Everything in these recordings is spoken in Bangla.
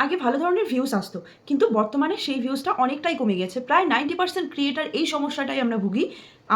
আগে ভালো ধরনের ভিউজ আসতো, কিন্তু বর্তমানে সেই ভিউজটা অনেকটাই কমে গেছে। প্রায় 90% ক্রিয়েটার এই সমস্যাটাই আমরা ভুগি।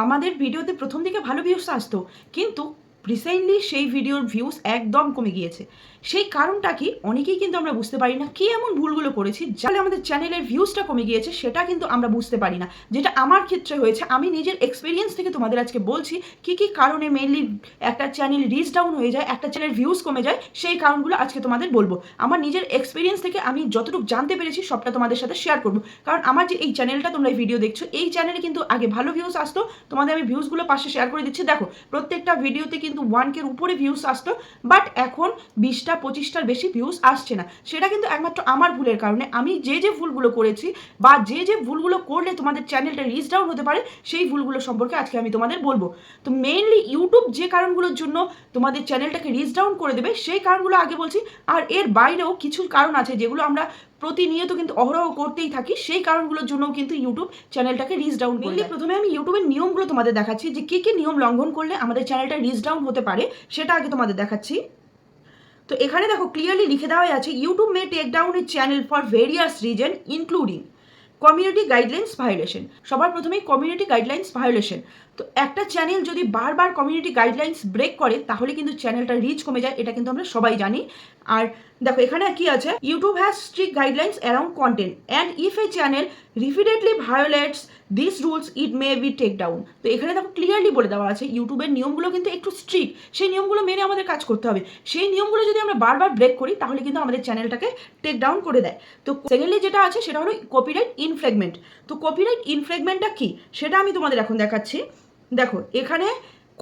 আমাদের ভিডিওতে প্রথম দিকে ভালো ভিউজ আসতো, কিন্তু রিসেন্টলি সেই ভিডিওর ভিউজ একদম কমে গিয়েছে। সেই কারণটা কি অনেকেই কিন্তু আমরা বুঝতে পারি না, কী এমন ভুলগুলো করেছি যাতে আমাদের চ্যানেলের ভিউজটা কমে গিয়েছে, সেটা কিন্তু আমরা বুঝতে পারি না। যেটা আমার ক্ষেত্রে হয়েছে, আমি নিজের এক্সপিরিয়েন্স থেকে তোমাদের আজকে বলছি কী কী কারণে মেনলি একটা চ্যানেল রিচ ডাউন হয়ে যায়, একটা চ্যানেলের ভিউজ কমে যায়, সেই কারণগুলো আজকে তোমাদের বলবো। আমার নিজের এক্সপিরিয়েন্স থেকে আমি যতটুকু জানতে পেরেছি সবটা তোমাদের সাথে শেয়ার করবো। কারণ আমার যে এই চ্যানেলটা তোমরা এই ভিডিও দেখছো, এই চ্যানেলে কিন্তু আগে ভালো ভিউজ আসতো। তোমাদের আমি ভিউজগুলো পাশে শেয়ার করে দিচ্ছি। দেখো, প্রত্যেকটা ভিডিওতে কিন্তু 1K-র উপরে ভিউজ আসতো, বাট এখন 20টা-25টার বেশি ভিউজ আসছে না। সেটা কিন্তু একমাত্র আমার ভুলের কারণে। আমি যে যে ভুলগুলো করেছি বা যে যে ভুলগুলো করলে তোমাদের চ্যানেলটা রিচ ডাউন হতে পারে, সেই ভুলগুলো সম্পর্কে আজকে আমি তোমাদের বলবো। তো মেইনলি ইউটিউব যে কারণগুলোর জন্য তোমাদের চ্যানেলটাকে রিচ ডাউন করে দেবে, সেই কারণগুলো আগে বলছি। আর এর বাইরেও কিছু কারণ আছে যেগুলো আমরা প্রতিনিয়ত কিন্তু অহরহ করতেই থাকি, সেই কারণগুলোর জন্যও কিন্তু ইউটিউব চ্যানেলটাকে রিচ ডাউন করলে। প্রথমে আমি ইউটিউবের নিয়মগুলো তোমাদের দেখাচ্ছি, যে কী কী নিয়ম লঙ্ঘন করলে আমাদের চ্যানেলটা রিচ ডাউন হতে পারে, সেটা আগে তোমাদের দেখাচ্ছি। তো এখানে দেখো, ক্লিয়ারলি লিখে দেওয়া আছে, YouTube may take down a channel for various reason including community guidelines violation. সবার প্রথমেই কমিউনিটি গাইডলাইন্স ভায়োলেশন। তো একটা চ্যানেল যদি বারবার কমিউনিটি গাইডলাইন্স ব্রেক করে, তাহলে কিন্তু চ্যানেলটা রিচ কমে যায়, এটা কিন্তু আমরা সবাই জানি। আর দেখো এখানে কি আছে, YouTube has strict guidelines around content and if a channel repeatedly violates this rules it may be take down. তো এখানে দেখো ক্লিয়ারলি বলে দেওয়া আছে, ইউটিউবের নিয়মগুলো কিন্তু একটু স্ট্রিক্ট, সেই নিয়মগুলো মেনে আমাদের কাজ করতে হবে। সেই নিয়মগুলো যদি আমরা বারবার ব্রেক করি, তাহলে কিন্তু আমাদের চ্যানেলটাকে টেক ডাউন করে দেয়। তো সেকেন্ডলি যেটা আছে সেটা হলো কপিরাইট ইনফ্রেগমেন্ট। তো কপিরাইট ইনফ্রেগমেন্টটা কি, সেটা আমি তোমাদের এখন দেখাচ্ছি। দেখো এখানে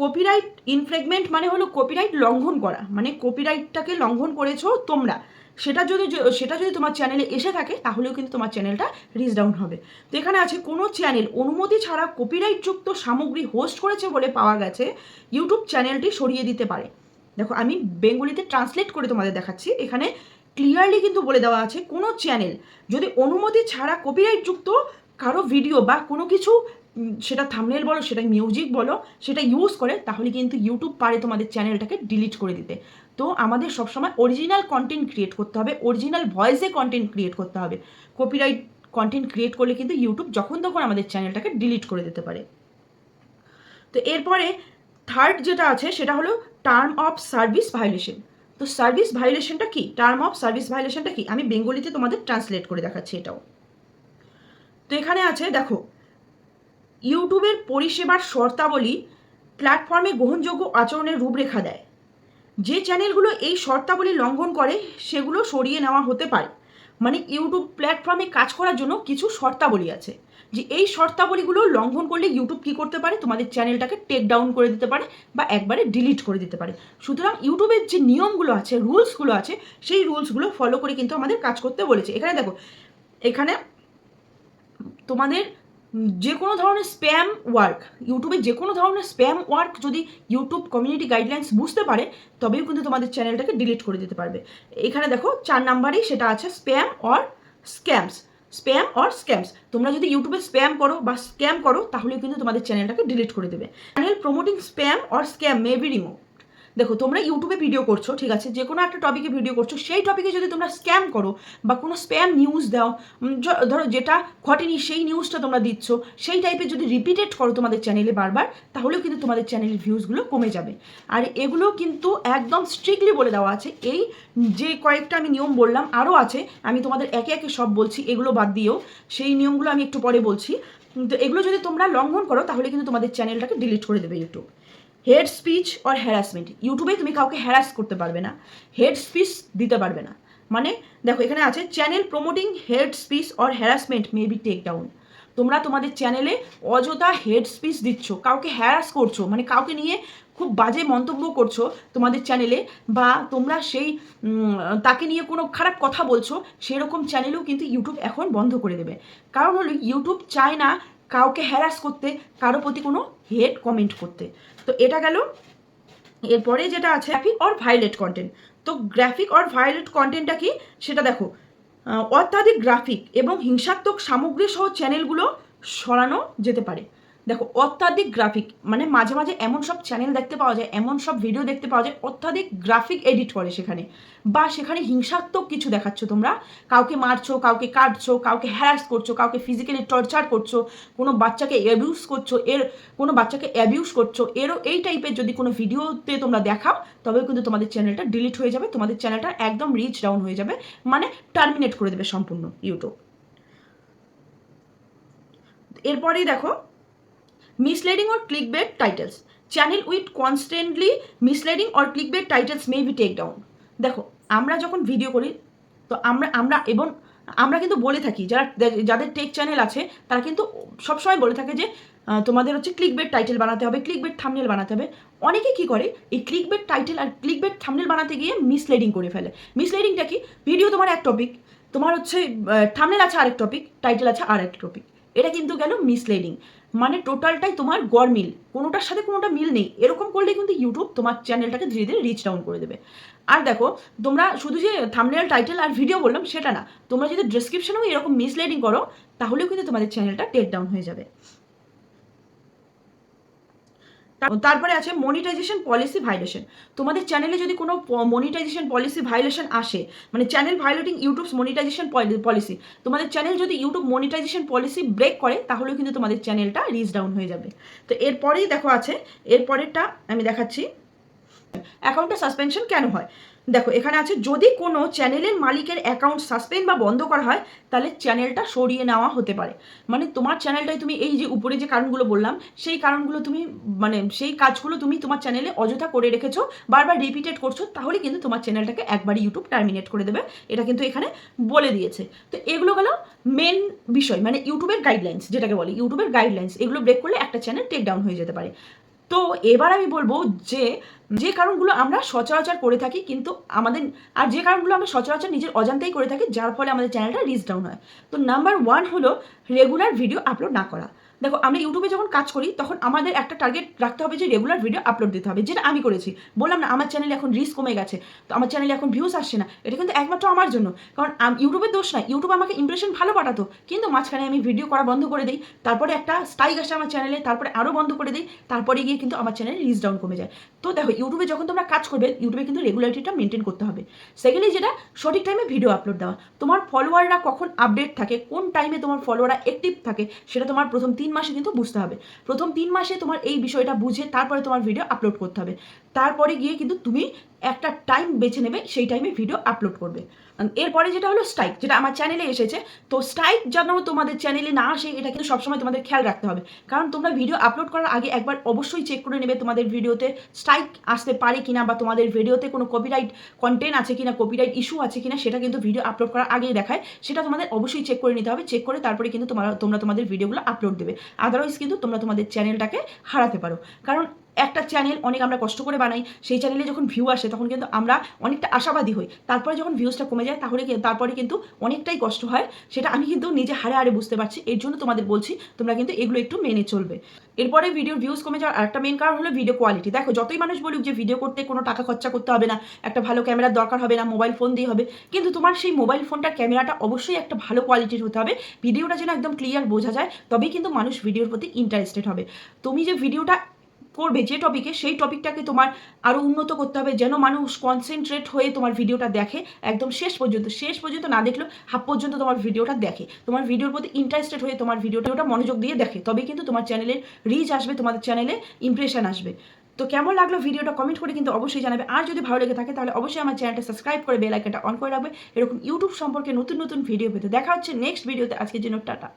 কপিরাইট ইনফ্রেগমেন্ট মানে হলো কপিরাইট লঙ্ঘন করা, মানে কপিরাইটটাকে লঙ্ঘন করেছো তোমরা, সেটা যদি তোমার চ্যানেলে এসে থাকে, তাহলেও কিন্তু তোমার চ্যানেলটা রিচ ডাউন হবে। তো এখানে আছে, কোনো চ্যানেল অনুমতি ছাড়া কপিরাইটযুক্ত সামগ্রী হোস্ট করেছে বলে পাওয়া গেছে, ইউটিউব চ্যানেলটি সরিয়ে দিতে পারে। দেখো আমি বেঙ্গলিতে ট্রান্সলেট করে তোমাদের দেখাচ্ছি। এখানে ক্লিয়ারলি কিন্তু বলে দেওয়া আছে, কোনো চ্যানেল যদি অনুমতি ছাড়া কপিরাইটযুক্ত কারো ভিডিও বা কোনো কিছু, সেটা থাম্বনেল বলো, সেটা মিউজিক বলো, সেটা ইউজ করে, তাহলে কিন্তু ইউটিউব পারে তোমাদের চ্যানেলটাকে ডিলিট করে দিতে। তো আমাদের সবসময় অরিজিনাল কন্টেন্ট ক্রিয়েট করতে হবে, অরিজিনাল ভয়েসে কন্টেন্ট ক্রিয়েট করতে হবে। কপিরাইট কন্টেন্ট ক্রিয়েট করলে কিন্তু ইউটিউব যখন তখন আমাদের চ্যানেলটাকে ডিলিট করে দিতে পারে। তো এরপরে থার্ড যেটা আছে সেটা হলো টার্ম অফ সার্ভিস ভায়োলেশন। তো সার্ভিস ভায়োলেশনটা কি, টার্ম অফ সার্ভিস ভায়োলেশনটা কি, আমি বেঙ্গলিতে তোমাদের ট্রান্সলেট করে দেখাচ্ছি এটাও। তো এখানে আছে দেখো, ইউটিউবের পরিষেবার শর্তাবলী প্ল্যাটফর্মে গ্রহণযোগ্য আচরণের রূপরেখা দেয়। যে চ্যানেলগুলো এই শর্তাবলী লঙ্ঘন করে, সেগুলো সরিয়ে নেওয়া হতে পারে। মানে ইউটিউব প্ল্যাটফর্মে কাজ করার জন্য কিছু শর্তাবলী আছে, যে এই শর্তাবলীগুলো লঙ্ঘন করলে ইউটিউব কী করতে পারে, তোমাদের চ্যানেলটাকে টেক ডাউন করে দিতে পারে বা একবারে ডিলিট করে দিতে পারে। সুতরাং ইউটিউবের যে নিয়মগুলো আছে, রুলসগুলো আছে, সেই রুলসগুলো ফলো করে কিন্তু আমাদের কাজ করতে বলেছে। এখানে দেখো, এখানে তোমাদের যে কোনো ধরনের স্প্যাম ওয়ার্ক, ইউটিউবে যে কোনো ধরনের স্প্যাম ওয়ার্ক যদি ইউটিউব কমিউনিটি গাইডলাইন্স বুঝতে পারে, তবেও কিন্তু তোমাদের চ্যানেলটাকে ডিলিট করে দিতে পারবে। এখানে দেখো 4 নাম্বারেই সেটা আছে, spam or scams. Spam or scams, তোমরা যদি ইউটিউবে স্প্যাম করো বা স্ক্যাম করো, তাহলেও কিন্তু তোমাদের চ্যানেলটাকে ডিলিট করে দেবে। Channel promoting spam or scam may be remove. দেখো তোমরা ইউটিউবে ভিডিও করছো, ঠিক আছে, যে কোনো একটা টপিকে ভিডিও করছো, সেই টপিকে যদি তোমরা স্ক্যাম করো বা কোনো স্প্যাম নিউজ দাও, ধরো যেটা ঘটেনি সেই নিউজটা তোমরা দিচ্ছ, সেই টাইপের যদি রিপিটেড করো তোমাদের চ্যানেলে বারবার, তাহলেও কিন্তু তোমাদের চ্যানেলের ভিউজগুলো কমে যাবে। আর এগুলো কিন্তু একদম স্ট্রিক্টলি বলে দেওয়া আছে। এই যে কয়েকটা আমি নিয়ম বললাম, আরও আছে, আমি তোমাদের একে একে সব বলছি, এগুলো বাদ দিয়েও সেই নিয়মগুলো আমি একটু পরে বলছি। তো এগুলো যদি তোমরা লঙ্ঘন করো, তাহলে কিন্তু তোমাদের চ্যানেলটাকে ডিলিট করে দেবে YouTube. Head speech or harassment, ইউটিউবে তুমি কাউকে হ্যারাস করতে পারবে না, হেড স্পিচ দিতে পারবে না। মানে দেখো এখানে আছে, channel promoting hate speech or harassment may be take down. তোমরা তোমাদের চ্যানেলে অযথা হেড স্পিচ দিচ্ছ, কাউকে হ্যারাস করছো, মানে কাউকে নিয়ে খুব বাজে মন্তব্য করছো তোমাদের চ্যানেলে, বা তোমরা সেই তাকে নিয়ে কোনো খারাপ কথা বলছো, সেরকম চ্যানেলেও কিন্তু ইউটিউব এখন বন্ধ করে দেবে। কারণ হলো ইউটিউব চায় না কাউকে হ্যারাস করতে, কারো প্রতি কোনো হেড কমেন্ট করতে। তো এটা গেল। এরপরে যেটা আছে গ্রাফিক অর ভায়োলেট কন্টেন্ট। তো গ্রাফিক অর ভায়োলেট কন্টেন্টটা কি সেটা দেখো, অত্যাধিক গ্রাফিক এবং হিংসাত্মক সামগ্রী সহ চ্যানেলগুলো সরানো যেতে পারে। দেখো অত্যাধিক গ্রাফিক, মানে মাঝে মাঝে এমন সব চ্যানেল দেখতে পাওয়া যায়, এমন সব ভিডিও দেখতে পাওয়া যায় অত্যাধিক গ্রাফিক এডিট করে সেখানে, বা সেখানে হিংসাত্মক কিছু দেখাচ্ছ তোমরা, কাউকে মারছো, কাউকে কাটছো, কাউকে হ্যারাস করছো, কাউকে ফিজিক্যালি টর্চার করছো, কোনো বাচ্চাকে অ্যাবিউজ করছো, কোনো বাচ্চাকে অ্যাবিউজ করছো, এই টাইপের যদি কোনো ভিডিওতে তোমরা দেখাও, তবেও কিন্তু তোমাদের চ্যানেলটা ডিলিট হয়ে যাবে, তোমাদের চ্যানেলটা একদম রিচ ডাউন হয়ে যাবে, মানে টার্মিনেট করে দেবে সম্পূর্ণ ইউটিউব। এরপরেই দেখো misleading or clickbait titles, channel with constantly misleading or clickbait titles may be take down। দেখো আমরা যখন ভিডিও করি তো আমরা কিন্তু বলে থাকি, যাদের টেক চ্যানেল আছে তারা কিন্তু সবসময় বলে থাকে যে তোমাদের হচ্ছে ক্লিকবেট টাইটেল বানাতে হবে, ক্লিকবেট থাম্বনেল বানাতে হবে। অনেকে কি করে এই ক্লিকবেট টাইটেল আর ক্লিকবেট থাম্বনেল বানাতে গিয়ে মিসলিডিং করে ফেলে। মিসলিডিংটা কি, ভিডিও তোমার এক টপিক, তোমার হচ্ছে থাম্বনেল আছে আরেক টপিক, টাইটেল আছে আরেক টপিক, এটা কিন্তু গেল মিসলিডিং, মানে টোটালটাই তোমার গড়মিল, কোনোটার সাথে কোনোটা মিল নেই। এরকম করলে কিন্তু ইউটিউব তোমার চ্যানেলটাকে ধীরে ধীরে রিচ ডাউন করে দেবে। আর দেখো তোমরা শুধু যে থাম্বনেল টাইটেল আর ভিডিও বললাম সেটা না, তোমরা যদি ডেসক্রিপশনেও এরকম মিসলিডিং করো তাহলেও কিন্তু তোমাদের চ্যানেলটা টেক ডাউন হয়ে যাবে। তারপরে আছে মনিটাইজেশন পলিসি ভাইলেশন। তোমাদের চ্যানেলে যদি কোনো মনিটাইজেশন পলিসি ভাইলেশন আসে, মানে channel violating YouTube's monetization policy, তোমাদের চ্যানেল যদি ইউটিউব মনিটাইজেশন পলিসি ব্রেক করে তাহলেও কিন্তু তোমাদের চ্যানেলটা রিচ ডাউন হয়ে যাবে। তো এরপরেই দেখো আছে, এরপরেরটা আমি দেখাচ্ছি, অ্যাকাউন্টে সাসপেনশন কেন হয়। দেখো এখানে আছে, যদি কোনো চ্যানেলের মালিকের অ্যাকাউন্ট সাসপেন্ড বা বন্ধ করা হয় তাহলে চ্যানেলটা সরিয়ে নেওয়া হতে পারে। মানে তোমার চ্যানেলটাই তুমি এই যে উপরে যে কারণগুলো বললাম সেই কারণগুলো তুমি, মানে সেই কাজগুলো তুমি তোমার চ্যানেলে অযথা করে রেখেছো, বারবার রিপিটেড করছো, তাহলে কিন্তু তোমার চ্যানেলটাকে একবারই ইউটিউব টার্মিনেট করে দেবে, এটা কিন্তু এখানে বলে দিয়েছে। তো এগুলো গেল মেন বিষয়, মানে ইউটিউবের গাইডলাইন্স, যেটাকে বলে ইউটিউবের গাইডলাইন্স, এগুলো ব্রেক করলে একটা চ্যানেল টেক ডাউন হয়ে যেতে পারে। তো এবার আমি বলবো যে কারণগুলো আমরা সচরাচর করে থাকি কিন্তু আমাদের, আর যে কারণগুলো আমরা সচরাচর নিজের অজান্তেই করে থাকি যার ফলে আমাদের চ্যানেলটা রিচ ডাউন হয়। তো নাম্বার 1 হলো রেগুলার ভিডিও আপলোড না করা। দেখো আমরা ইউটিউবে যখন কাজ করি তখন আমাদের একটা টার্গেট রাখতে হবে যে রেগুলার ভিডিও আপলোড দিতে হবে, যেটা আমি করেছি। বললাম না আমার চ্যানেলে এখন রিচ কমে গেছে, তো আমার চ্যানেলে এখন ভিউজ আসছে না, এটা কিন্তু একমাত্র আমার জন্য, কারণ ইউটিউবের দোষ নয়, ইউটিউব আমাকে ইমপ্রেশন ভালো পাঠাতো, কিন্তু মাঝখানে আমি ভিডিও করা বন্ধ করে দিই, তারপরে একটা স্ট্রাইক আসে আমার চ্যানেলে, তারপরে আরও বন্ধ করে দিই, তারপরে গিয়ে কিন্তু আমার চ্যানেলে রিচ ডাউন কমে যায়। তো দেখো ইউটিউবে যখন তোমরা কাজ করবে ইউটিউবে কিন্তু রেগুলারিটিটা মেনটেন করতে হবে। সেকেন্ডলি যেটা, সঠিক টাইমে ভিডিও আপলোড দেওয়া। তোমার ফলোয়াররা কখন আপডেট থাকে, কোন টাইমে তোমার ফলোয়াররা অ্যাক্টিভ থাকে, সেটা তোমার প্রথম 3 মাসে কিন্তু বুঝতে হবে। প্রথম 3 মাসে তোমার এই বিষয়টা বুঝে তারপরে তোমার ভিডিও আপলোড করতে হবে। তারপরে গিয়ে কিন্তু তুমি একটা টাইম বেছে নেবে, সেই টাইমে ভিডিও আপলোড করবে। এরপরে যেটা হলো স্ট্রাইক, যেটা আমার চ্যানেলে এসেছে। তো স্ট্রাইক যেন তোমাদের চ্যানেলে না আসে এটা কিন্তু সবসময় তোমাদের খেয়াল রাখতে হবে, কারণ তোমরা ভিডিও আপলোড করার আগে একবার অবশ্যই চেক করে নেবে তোমাদের ভিডিওতে স্ট্রাইক আসতে পারে কিনা, বা তোমাদের ভিডিওতে কোনো কপিরাইট কন্টেন্ট আছে কিনা, কপিরাইট ইস্যু আছে কিনা, সেটা কিন্তু ভিডিও আপলোড করার আগেই দেখায়। সেটা তোমাদের অবশ্যই চেক করে নিতে হবে, চেক করে তারপরে কিন্তু তোমরা তোমাদের ভিডিওগুলো আপলোড দেবে। আদারওয়াইজ কিন্তু তোমরা তোমাদের চ্যানেলটাকে হারাতে পারো, কারণ একটা চ্যানেল অনেক আমরা কষ্ট করে বানাই, সেই চ্যানেলে যখন ভিউ আসে তখন কিন্তু আমরা অনেকটা আশাবাদী হই, তারপরে যখন ভিউজটা কমে যায় তারপরে কিন্তু অনেকটাই কষ্ট হয়, সেটা আমি কিন্তু নিজে হারে হারে বুঝতে পারছি। এর জন্য তোমাদের বলছি তোমরা কিন্তু এগুলো একটু মেনে চলবে। এরপরে ভিডিওর ভিউজ কমে যাওয়ার আরেকটা মেন কারণ হলো ভিডিও কোয়ালিটি। দেখো যতই মানুষ বলুক যে ভিডিও করতে কোনো টাকা খরচা করতে হবে না, একটা ভালো ক্যামেরার দরকার হবে না, মোবাইল ফোন দিয়ে হবে, কিন্তু তোমার সেই মোবাইল ফোনটার ক্যামেরাটা অবশ্যই একটা ভালো কোয়ালিটির হতে হবে, ভিডিওটা যেন একদম ক্লিয়ার বোঝা যায়, তবেই কিন্তু মানুষ ভিডিওর প্রতি ইন্টারেস্টেড হবে। তুমি যে ভিডিওটা করবে যে টপিকে, সেই টপিকটাকে তোমার আরও উন্নত করতে হবে, যেন মানুষ কনসেন্ট্রেট হয়ে তোমার ভিডিওটা দেখে একদম শেষ পর্যন্ত না দেখলেও হাফ পর্যন্ত তোমার ভিডিওটা দেখে, তোমার ভিডিওর প্রতি ইন্টারেস্টেড হয়ে তোমার ভিডিওটা মনোযোগ দিয়ে দেখে, তবেই কিন্তু তোমার চ্যানেলের রিচ আসবে, তোমাদের চ্যানেলে ইমপ্রেশন আসবে। তো কেমন লাগলো ভিডিওটা কমেন্ট করে কিন্তু অবশ্যই জানাবে, আর যদি ভালো লেগে থাকে তাহলে অবশ্যই আমার চ্যানেলটা সাবস্ক্রাইব করে বেল আইকনটা অন করে রাখবে এরকম ইউটিউব সম্পর্কে নতুন নতুন ভিডিও পেতে। দেখা হচ্ছে নেক্সট ভিডিওতে, আজকের জন্য টাটা।